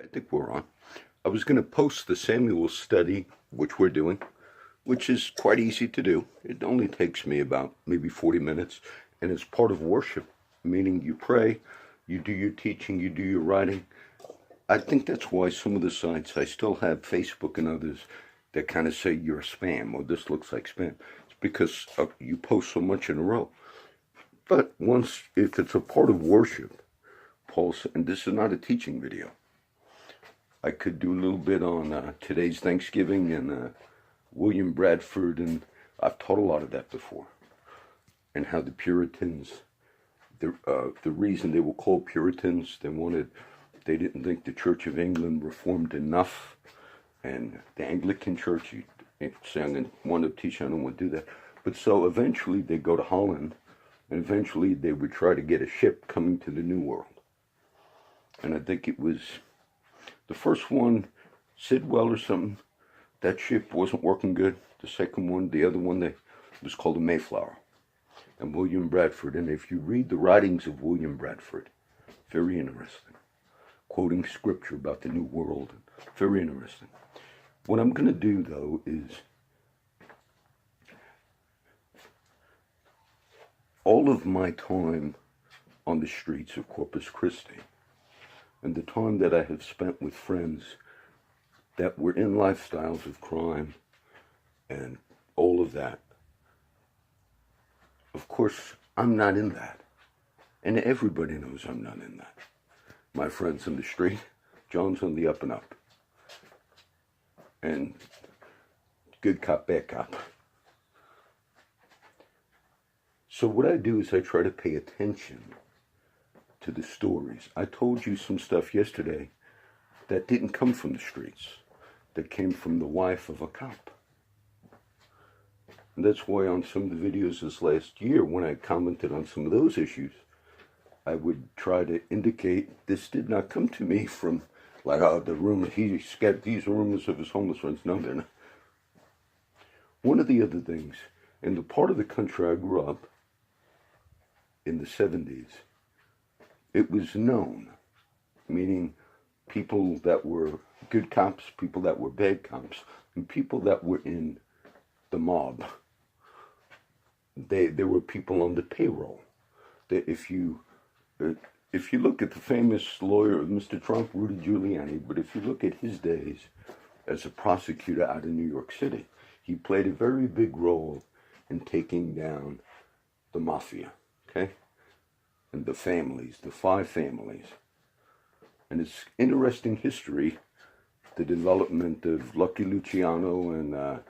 I think we're on. I was going to post the Samuel study, which we're doing, which is quite easy to do. It only takes me about maybe 40 minutes, and it's part of worship, meaning you pray, you do your teaching, you do your writing. I think that's why some of the sites, I still have Facebook and others that kind of say you're spam or this looks like spam. It's because you post so much in a row. But once, if it's a part of worship, Paul said, and this is not a teaching video, I could do a little bit on today's Thanksgiving and William Bradford, and I've taught a lot of that before, and how the Puritans, the reason they were called Puritans, they didn't think the Church of England reformed enough, and the Anglican Church, I'm going to want to teach, I don't want to do that, but so eventually they go to Holland, and eventually they would try to get a ship coming to the New World, and I think it was the first one, Sidwell or something, that ship wasn't working good. The second one, the other one, it was called the Mayflower. And William Bradford, and if you read the writings of William Bradford, very interesting. Quoting scripture about the New World, very interesting. What I'm going to do, though, is all of my time on the streets of Corpus Christi, and the time that I have spent with friends that were in lifestyles of crime and all of that. Of course, I'm not in that. And everybody knows I'm not in that. My friends on the street, John's on the up and up. And good cop, bad cop. So what I do is I try to pay attention to the stories. I told you some stuff yesterday that didn't come from the streets, that came from the wife of a cop. And that's why on some of the videos this last year, when I commented on some of those issues, I would try to indicate this did not come to me from, like, oh, the rumor, he's got these rumors of his homeless friends. No, they're not. One of the other things, in the part of the country I grew up, in the 70s, it was known, meaning people that were good cops, people that were bad cops, and people that were in the mob. There were people on the payroll. If you look at the famous lawyer, Mr. Trump, Rudy Giuliani, but if you look at his days as a prosecutor out of New York City, he played a very big role in taking down the mafia, okay? And the families, the 5 families. And it's interesting history, the development of Lucky Luciano and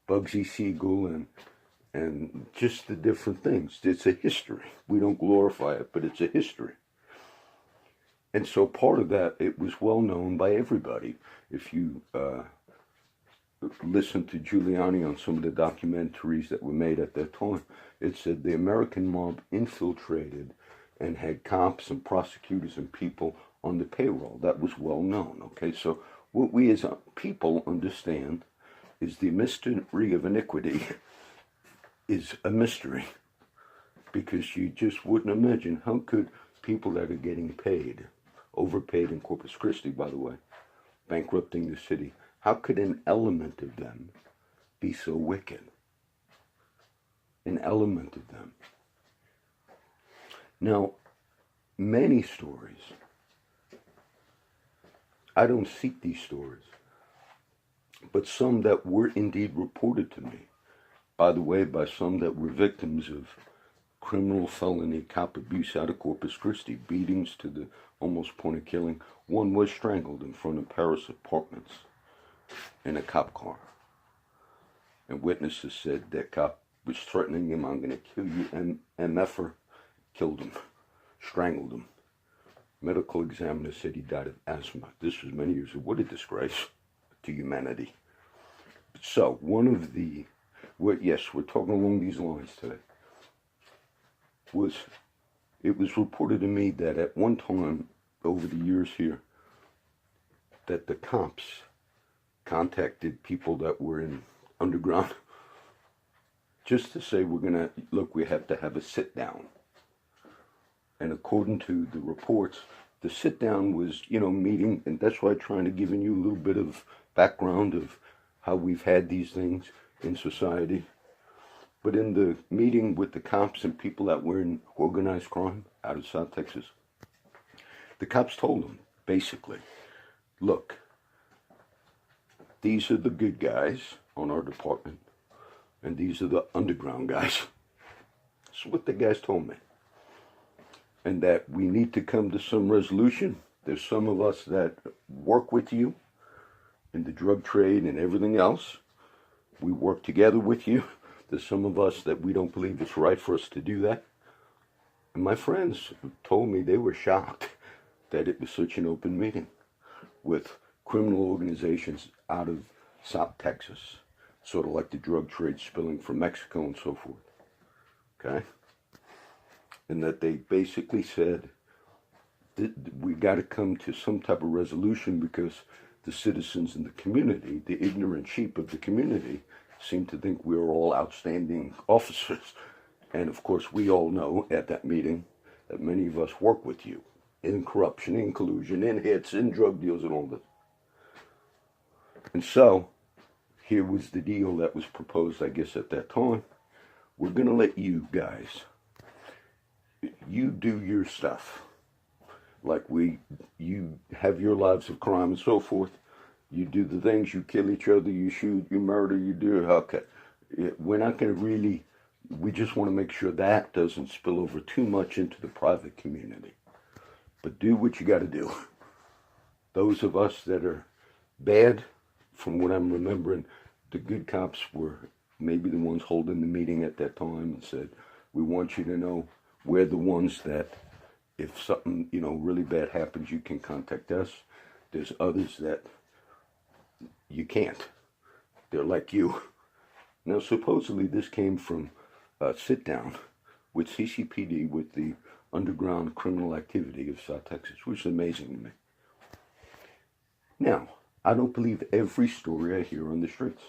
Bugsy Siegel and just the different things. It's a history. We don't glorify it, but it's a history. And so part of that, it was well known by everybody. If you listen to Giuliani on some of the documentaries that were made at that time, it said the American mob infiltrated and had cops and prosecutors and people on the payroll. That was well known, okay? So what we as people understand is the mystery of iniquity is a mystery, because you just wouldn't imagine how could people that are getting paid, overpaid in Corpus Christi, by the way, bankrupting the city, how could an element of them be so wicked? An element of them. Now, many stories, I don't seek these stories, but some that were indeed reported to me, by the way, by some that were victims of criminal felony cop abuse out of Corpus Christi, beatings to the almost point of killing. One was strangled in front of Paris Apartments in a cop car. And witnesses said that cop was threatening him, I'm going to kill you, and MFer killed him, strangled him. Medical examiner said he died of asthma. This was many years ago. What a disgrace to humanity. So, yes, we're talking along these lines today. It was reported to me that at one time, over the years here, that the cops contacted people that were in underground just to say, we have to have a sit down. And according to the reports, the sit down was, meeting, and that's why I'm trying to give you a little bit of background of how we've had these things in society. But in the meeting with the cops and people that were in organized crime out of South Texas, the cops told them, basically, look, these are the good guys on our department, and these are the underground guys. That's what the guys told me. And that we need to come to some resolution. There's some of us that work with you in the drug trade and everything else. We work together with you. There's some of us that we don't believe it's right for us to do that. And my friends told me they were shocked that it was such an open meeting with criminal organizations out of South Texas, sort of like the drug trade spilling from Mexico and so forth. Okay? And that they basically said we got to come to some type of resolution because the citizens in the community, the ignorant sheep of the community, seem to think we're all outstanding officers. And of course, we all know at that meeting that many of us work with you in corruption, in collusion, in hits, in drug deals, and all this. And so, here was the deal that was proposed, I guess, at that time. We're going to let you guys, you do your stuff. Like you have your lives of crime and so forth. You do the things, you kill each other, you shoot, you murder, you do, okay. We're not going to really, we just want to make sure that doesn't spill over too much into the private community. But do what you got to do. Those of us that are bad, from what I'm remembering, the good cops were maybe the ones holding the meeting at that time and said, we want you to know we're the ones that if something, really bad happens, you can contact us. There's others that you can't. They're like you. Now, supposedly this came from a sit-down with CCPD, with the underground criminal activity of South Texas, which is amazing to me. Now, I don't believe every story I hear on the streets.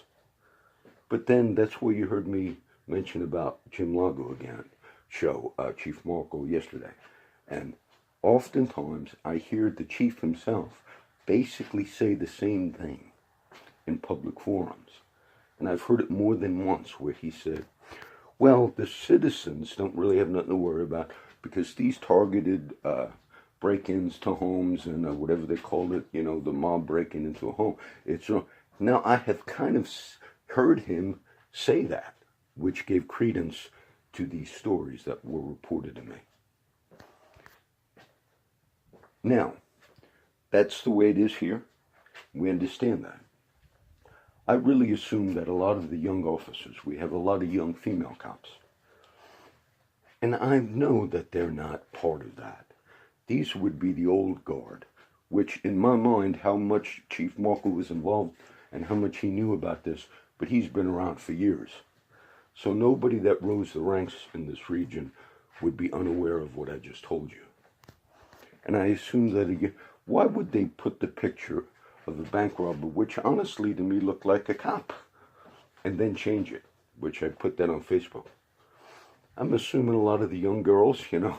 But then that's where you heard me mention about Jim Lago again, Chief Markle yesterday. And oftentimes I hear the chief himself basically say the same thing in public forums. And I've heard it more than once where he said, well, the citizens don't really have nothing to worry about because these targeted break-ins to homes and whatever they call it, the mob breaking into a home. Now I have kind of heard him say that, which gave credence to these stories that were reported to me. Now, that's the way it is here. We understand that. I really assume that a lot of the young officers, we have a lot of young female cops. And I know that they're not part of that. These would be the old guard, which in my mind, how much Chief Markle was involved and how much he knew about this, but he's been around for years. So nobody that rose the ranks in this region would be unaware of what I just told you. And I assume that again, why would they put the picture of a bank robber, which honestly to me looked like a cop, and then change it, which I put that on Facebook. I'm assuming a lot of the young girls, that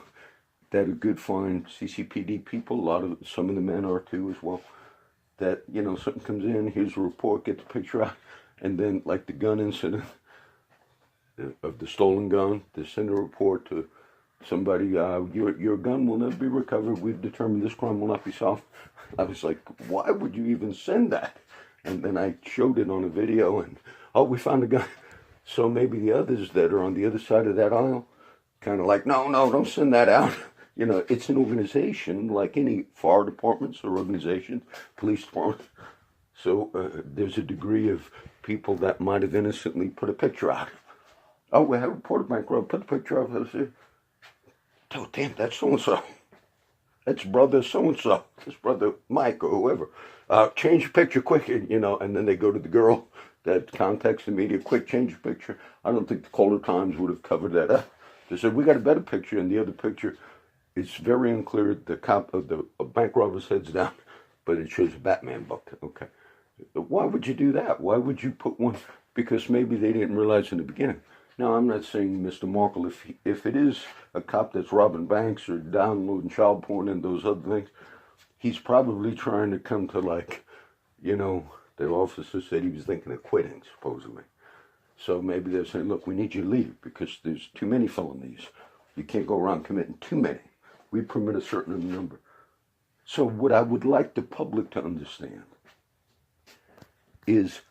are good, fine CCPD people, some of the men are too as well, that, something comes in, here's a report, get the picture out, and then like the gun incident of the stolen gun, they send a report to somebody, your gun will never be recovered, we've determined this crime will not be solved. I was like, why would you even send that? And then I showed it on a video and, we found a gun. So maybe the others that are on the other side of that aisle, kind of like, no, don't send that out. It's an organization like any fire departments or organizations, police departments. So there's a degree of people that might have innocently put a picture out. Oh, we have a reported bank robber, put the picture out. I said, oh, damn, that's so-and-so. That's brother so-and-so. That's brother Mike or whoever. Change the picture quick, and then they go to the girl that contacts the media, quick, change the picture. I don't think the Color Times would have covered that up. They said, we got a better picture, and the other picture, it's very unclear. The cop of the bank robber's head's down, but it shows a Batman book. Okay. Why would you do that? Why would you put one? Because maybe they didn't realize in the beginning. Now, I'm not saying, Mr. Markle, if it is a cop that's robbing banks or downloading child porn and those other things, he's probably trying to come to, like, the officer said he was thinking of quitting, supposedly. So maybe they're saying, look, we need you to leave because there's too many felonies. You can't go around committing too many. We permit a certain number. So what I would like the public to understand is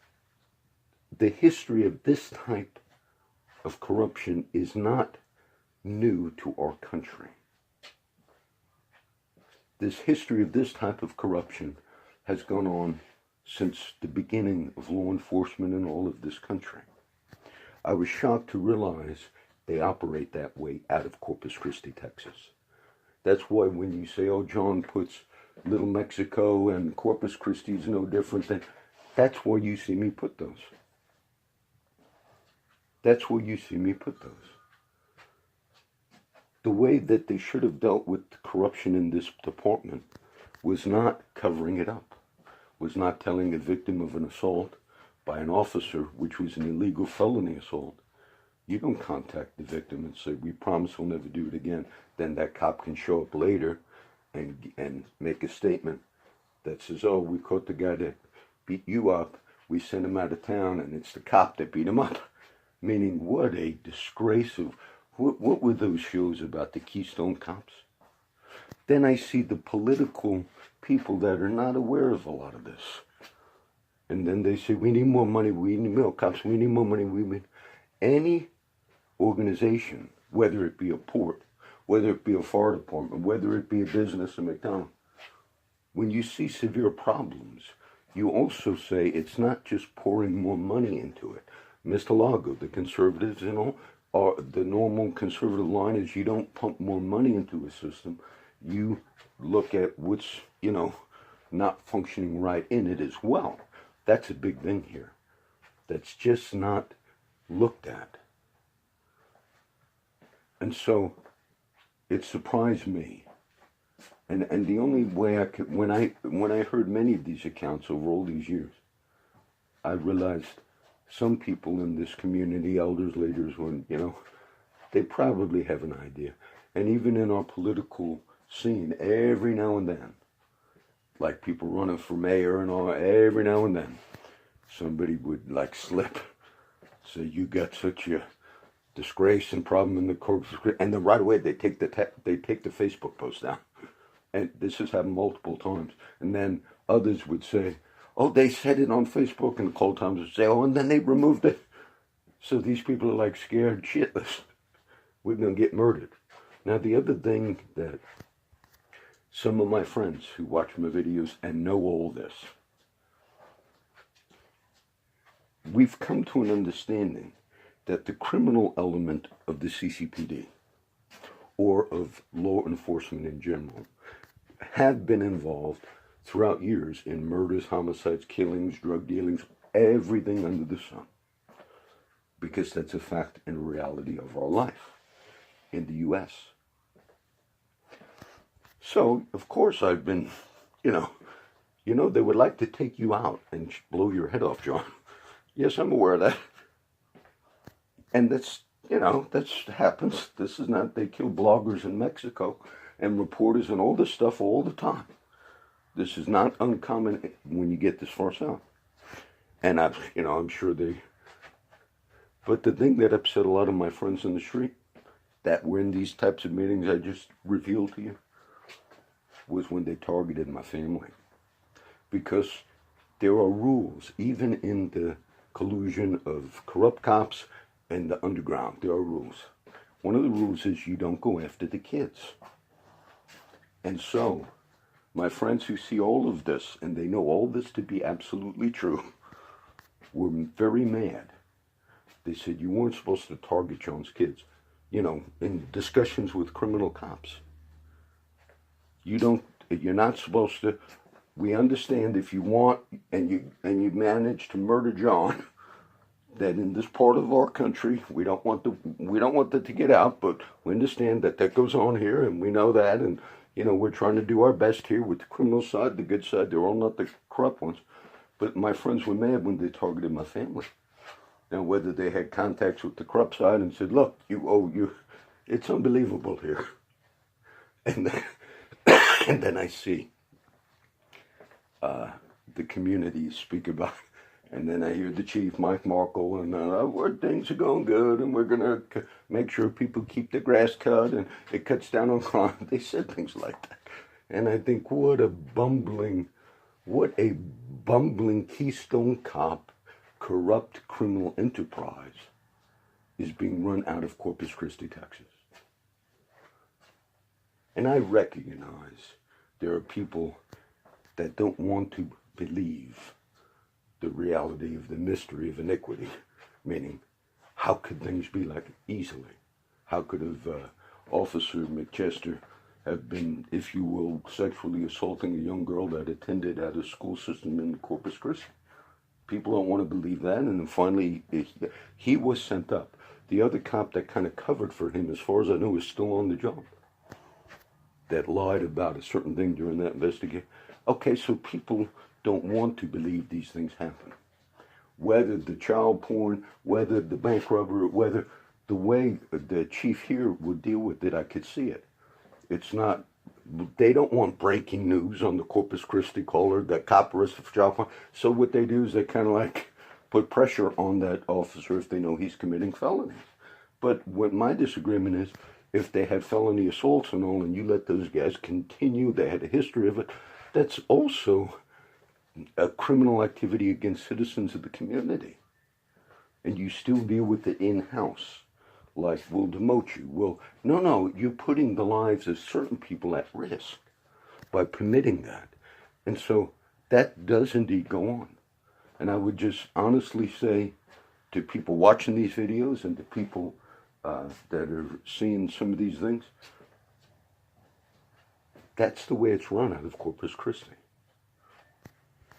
the history of this type of corruption is not new to our country. This history of this type of corruption has gone on since the beginning of law enforcement in all of this country. I was shocked to realize they operate that way out of Corpus Christi, Texas. That's why when you say, oh, John puts Little Mexico and Corpus Christi is no different than, that's where you see me put those. That's where you see me put those. The way that they should have dealt with the corruption in this department was not covering it up, was not telling a victim of an assault by an officer, which was an illegal felony assault. You don't contact the victim and say, we promise we'll never do it again. Then that cop can show up later and make a statement that says, oh, we caught the guy that beat you up. We sent him out of town, and it's the cop that beat him up. Meaning, what a disgrace of, what were those shows about the Keystone Cops? Then I see the political people that are not aware of a lot of this. And then they say, we need more money, we need more cops, we need more money, we need... Any organization, whether it be a port, whether it be a fire department, whether it be a business, a McDonald's, when you see severe problems, you also say it's not just pouring more money into it. Mr. Lago, the conservatives and all, the normal conservative line is you don't pump more money into a system. You look at what's, not functioning right in it as well. That's a big thing here. That's just not looked at. And so it surprised me. And the only way I could, when I heard many of these accounts over all these years, I realized some people in this community, elders, leaders, they probably have an idea. And even in our political scene, every now and then, like people running for mayor and all, every now and then, somebody would slip, say, you got such a disgrace and problem in the corporate, and then right away they take the Facebook post down. And this has happened multiple times. And then others would say, oh, they said it on Facebook, and the Cold Times would say, oh, and then they removed it. So these people are scared shitless. We're going to get murdered. Now, the other thing that some of my friends who watch my videos and know all this, we've come to an understanding that the criminal element of the CCPD, or of law enforcement in general, have been involved throughout years in murders, homicides, killings, drug dealings, everything under the sun. Because that's a fact and reality of our life in the U.S. So, of course, I've been, they would like to take you out and blow your head off, John. Yes, I'm aware of that. And that's happens. This is not, they kill bloggers in Mexico and reporters and all this stuff all the time. This is not uncommon when you get this far south. And I'm sure they, but the thing that upset a lot of my friends in the street that were in these types of meetings I just revealed to you was when they targeted my family. Because there are rules, even in the collusion of corrupt cops and the underground, there are rules. One of the rules is you don't go after the kids. And so, my friends who see all of this, and they know all this to be absolutely true, were very mad. They said, you weren't supposed to target John's kids. In discussions with criminal cops. You're not supposed to. We understand if you want, and you manage to murder John, that in this part of our country, we don't want that to get out, but we understand that goes on here, and we know that, and we're trying to do our best here with the criminal side, the good side. They're all not the corrupt ones. But my friends were mad when they targeted my family. Now, whether they had contacts with the corrupt side and said, look, it's unbelievable here. And then, and then I see the community speak about it. And then I hear the chief, Mike Markle, and things are going good, and we're going to make sure people keep the grass cut, and it cuts down on crime. They said things like that. And I think, what a bumbling Keystone Cop, corrupt criminal enterprise is being run out of Corpus Christi, Texas. And I recognize there are people that don't want to believe the reality of the mystery of iniquity, meaning, how could things be like easily? How could Officer McChester have been, if you will, sexually assaulting a young girl that attended at a school system in Corpus Christi? People don't want to believe that, and then finally, he was sent up. The other cop that kind of covered for him, as far as I know, is still on the job, that lied about a certain thing during that investigation. Okay, so people don't want to believe these things happen. Whether the child porn, whether the bank robbery, whether the way the chief here would deal with it, I could see it. It's not, they don't want breaking news on the Corpus Christi caller, that cop arrested for child porn. So what they do is they kind of like put pressure on that officer if they know he's committing felonies. But what my disagreement is, if they had felony assaults and all, and you let those guys continue, they had a history of it, that's also a criminal activity against citizens of the community. And you still deal with it in-house. Like, we'll demote you. No, you're putting the lives of certain people at risk by permitting that. And so that does indeed go on. And I would just honestly say to people watching these videos and to people that are seeing some of these things, that's the way it's run out of Corpus Christi.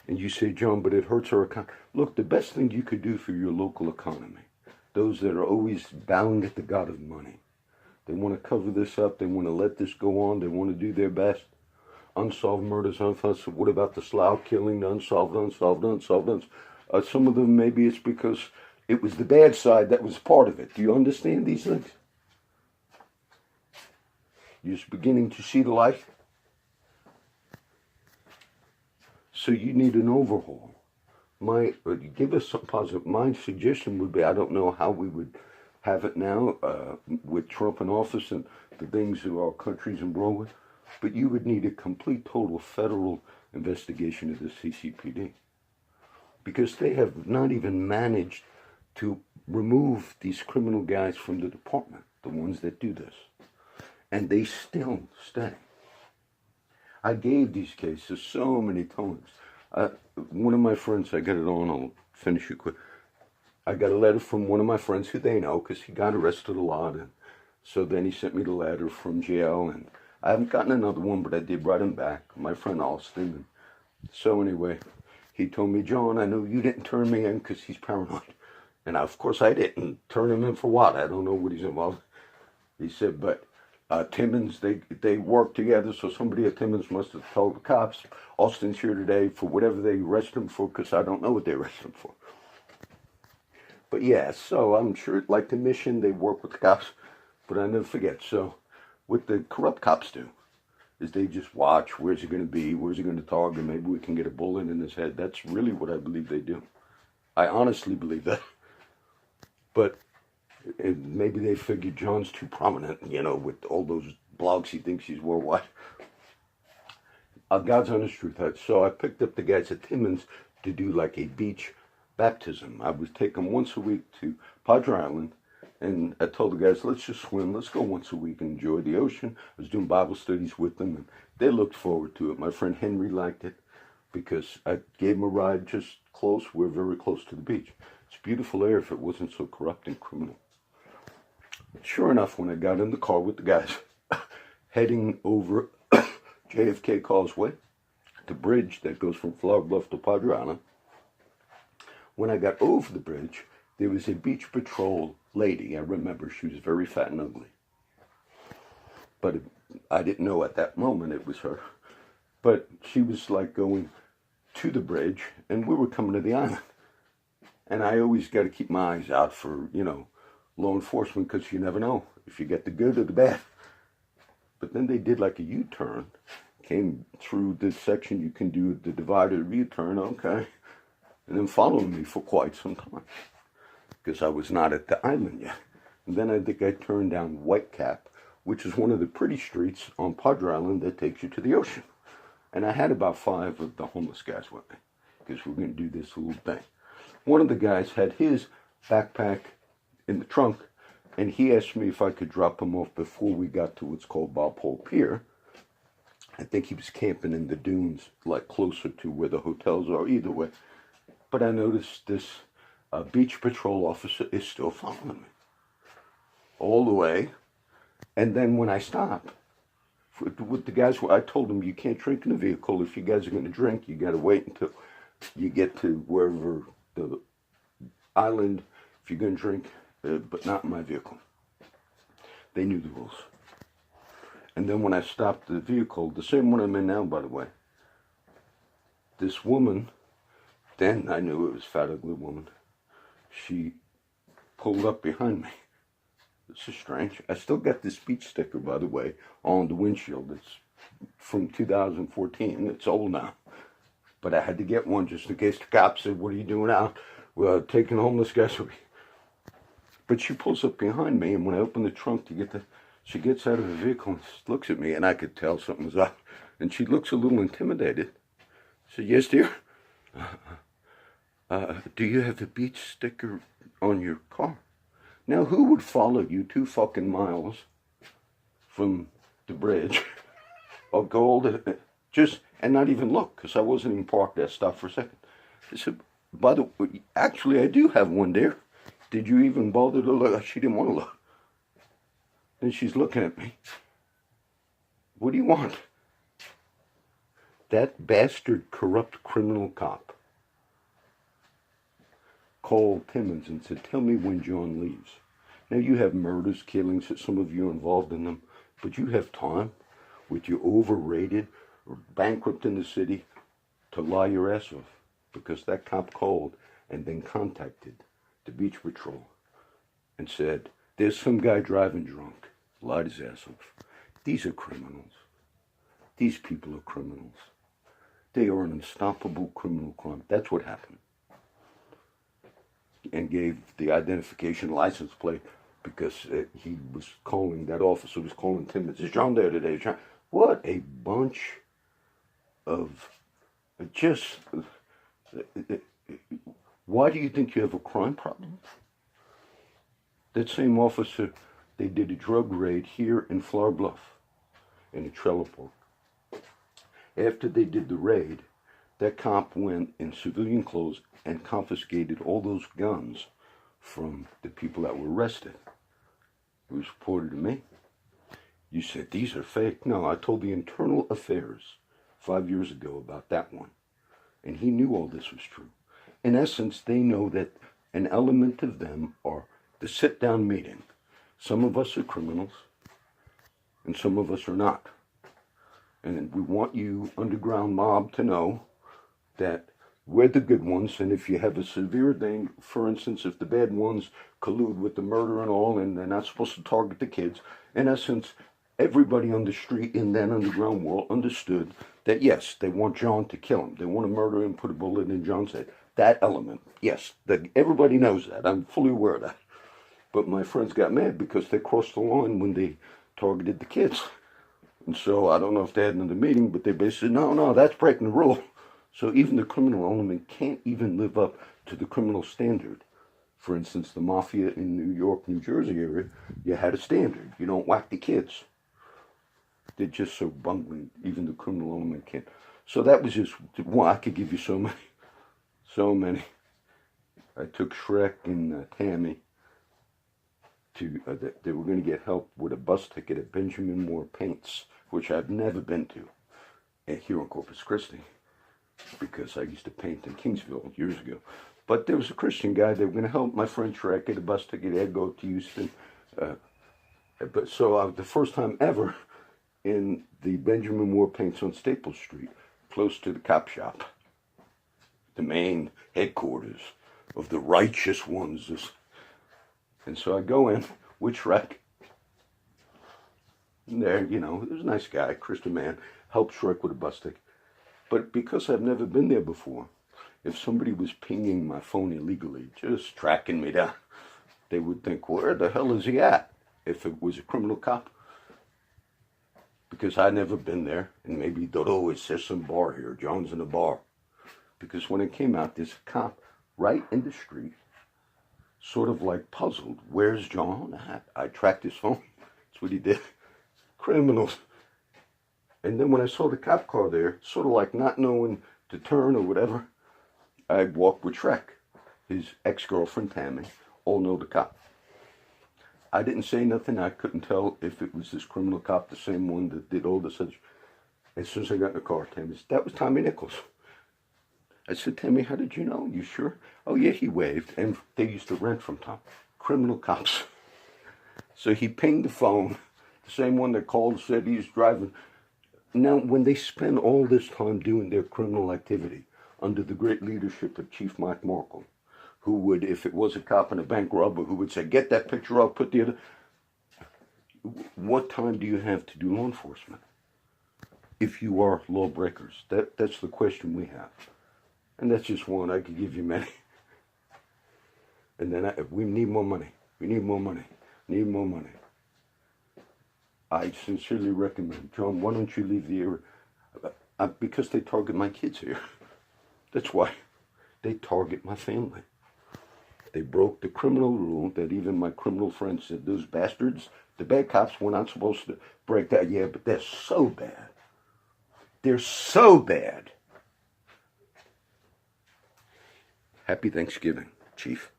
And you say, John, but it hurts our economy. Look, the best thing you could do for your local economy, those that are always bowing at the god of money, they want to cover this up, they want to let this go on, they want to do their best. Unsolved murders, unsolved. What about the Slough killing, the unsolved? Some of them, maybe it's because it was the bad side that was part of it. Do you understand these things? You're just beginning to see the light. So you need an overhaul. Give us some positive. My suggestion would be, I don't know how we would have it now with Trump in office and the things that our country's embroiled with, but you would need a complete, total federal investigation of the CCPD, because they have not even managed to remove these criminal guys from the department, the ones that do this, and they still stay. I gave these cases so many times. One of my friends, I got it on, I'll finish it quick. I got a letter from one of my friends who they know, because he got arrested a lot, and so then he sent me the letter from jail, and I haven't gotten another one, but I did write him back, my friend Austin. And so anyway, he told me, John, I know you didn't turn me in because he's paranoid. And of course I didn't. Turn him in for what? I don't know what he's involved. He said, but Timmons, they work together, so somebody at Timmons must have told the cops, Austin's here today for whatever they arrest him for, because I don't know what they arrest him for. But yeah, so I'm sure, like the mission, they work with the cops, but I never forget. So what the corrupt cops do is they just watch, where's he going to be, where's he going to target, maybe we can get a bullet in his head. That's really what I believe they do. I honestly believe that. But maybe they figure John's too prominent, with all those blogs, he thinks he's worldwide. God's honest truth. So I picked up the guys at Timmons to do like a beach baptism. I would take them once a week to Padre Island, and I told the guys, let's just swim. Let's go once a week and enjoy the ocean. I was doing Bible studies with them, and they looked forward to it. My friend Henry liked it because I gave him a ride just close. We're very close to the beach. It's beautiful air if it wasn't so corrupt and criminal. Sure enough, when I got in the car with the guys heading over JFK Causeway, the bridge that goes from Flower Bluff to Padre Island, when I got over the bridge, there was a beach patrol lady. I remember she was very fat and ugly. But I didn't know at that moment it was her. But she was like going to the bridge, and we were coming to the island. And I always got to keep my eyes out for, law enforcement, because you never know if you get the good or the bad. But then they did like a U-turn, came through this section you can do the divided U-turn, okay, and then followed me for quite some time because I was not at the island yet. And then I think I turned down Whitecap, which is one of the pretty streets on Padre Island that takes you to the ocean. And I had about 5 of the homeless guys with me because we're going to do this little thing. One of the guys had his backpack in the trunk, and he asked me if I could drop him off before we got to what's called Bob Hole Pier. I think he was camping in the dunes, like closer to where the hotels are, either way. But I noticed this beach patrol officer is still following me all the way. And then when I stop, with the guys, I told them, you can't drink in the vehicle. If you guys are going to drink, you got to wait until you get to wherever the island, if you're going to drink, but not in my vehicle. They knew the rules. And then when I stopped the vehicle, the same one I'm in now, by the way, this woman, then I knew it was a fat, ugly woman, she pulled up behind me. This is strange. I still got this speech sticker, by the way, on the windshield. It's from 2014. It's old now. But I had to get one just in case the cops said, what are you doing out? Well, taking homeless guys with me. But she pulls up behind me, and when I open the trunk to get she gets out of the vehicle and looks at me, and I could tell something was up. And she looks a little intimidated. I said, yes, dear. Do you have the beach sticker on your car? Now, who would follow you 2 fucking miles from the bridge of gold, and not even look, because I wasn't even parked there, stopped for a second. I said, by the way, actually, I do have one there. Did you even bother to look? She didn't want to look. And she's looking at me. What do you want? That bastard, corrupt criminal cop called Timmons and said, tell me when John leaves. Now, you have murders, killings, that some of you are involved in them, but you have time with your overrated or bankrupt in the city to lie your ass off, because that cop called and then contacted the beach patrol and said, there's some guy driving drunk, lied his ass off. These are criminals. These people are criminals. They are an unstoppable criminal crime. That's what happened. And gave the identification license plate because he was calling, that officer was calling Timmons. Is John there today? John? What a bunch of just... Why do you think you have a crime problem? That same officer, they did a drug raid here in Flower Bluff, in a trailer park. After they did the raid, that cop went in civilian clothes and confiscated all those guns from the people that were arrested. It was reported to me. You said, these are fake. No, I told the Internal Affairs 5 years ago about that one. And he knew all this was true. In essence, they know that an element of them are the sit-down meeting. Some of us are criminals, and some of us are not. And we want you, underground mob, to know that we're the good ones, and if you have a severe thing, for instance, if the bad ones collude with the murder and all, and they're not supposed to target the kids, in essence, everybody on the street in that underground world understood that, yes, they want John to kill him. They want to murder him, put a bullet in John's head. That element, yes, everybody knows that. I'm fully aware of that. But my friends got mad because they crossed the line when they targeted the kids. And so I don't know if they had another meeting, but they basically said, no, that's breaking the rule. So even the criminal element can't even live up to the criminal standard. For instance, the mafia in New York, New Jersey area, you had a standard. You don't whack the kids. They're just so bungling, even the criminal element can't. So that was just, well, I could give you so many. So many. I took Shrek and Tammy to, they were going to get help with a bus ticket at Benjamin Moore Paints, which I've never been to, here in Corpus Christi, because I used to paint in Kingsville years ago. But there was a Christian guy, they were going to help my friend Shrek get a bus ticket, I'd go to Houston. But so the first time ever in the Benjamin Moore Paints on Staples Street, close to the cop shop, the main headquarters of the righteous ones. And so I go in with Shrek. And there, he was a nice guy, Christian man, helped Shrek with a bus ticket. But because I've never been there before, if somebody was pinging my phone illegally, just tracking me down, they would think, where the hell is he at? If it was a criminal cop. Because I'd never been there, and maybe he thought, oh, it's just some bar here, John's in a bar. Because when it came out, there's a cop right in the street, sort of like puzzled. Where's John? I tracked his phone. That's what he did. Criminals. And then when I saw the cop car there, sort of like not knowing to turn or whatever, I walked with Shrek. His ex-girlfriend, Tammy, all know the cop. I didn't say nothing. I couldn't tell if it was this criminal cop, the same one that did all this. As soon as I got in the car, Tammy said, that was Tommy Nichols. I said, Tammy, how did you know? You sure? Oh, yeah, he waved. And they used to rent from Tom. Criminal cops. So he pinged the phone, the same one that called and said he's driving. Now, when they spend all this time doing their criminal activity under the great leadership of Chief Mike Markle, who would, if it was a cop and a bank robber, who would say, get that picture, I'll put the other. What time do you have to do law enforcement? If you are lawbreakers, that's the question we have. And that's just one. I could give you many. And then we need more money. We need more money. Need more money. I sincerely recommend, John, why don't you leave the area? Because they target my kids here. That's why. They target my family. They broke the criminal rule that even my criminal friends said, those bastards, the bad cops, were not supposed to break that. Yeah, but they're so bad. They're so bad. Happy Thanksgiving, Chief.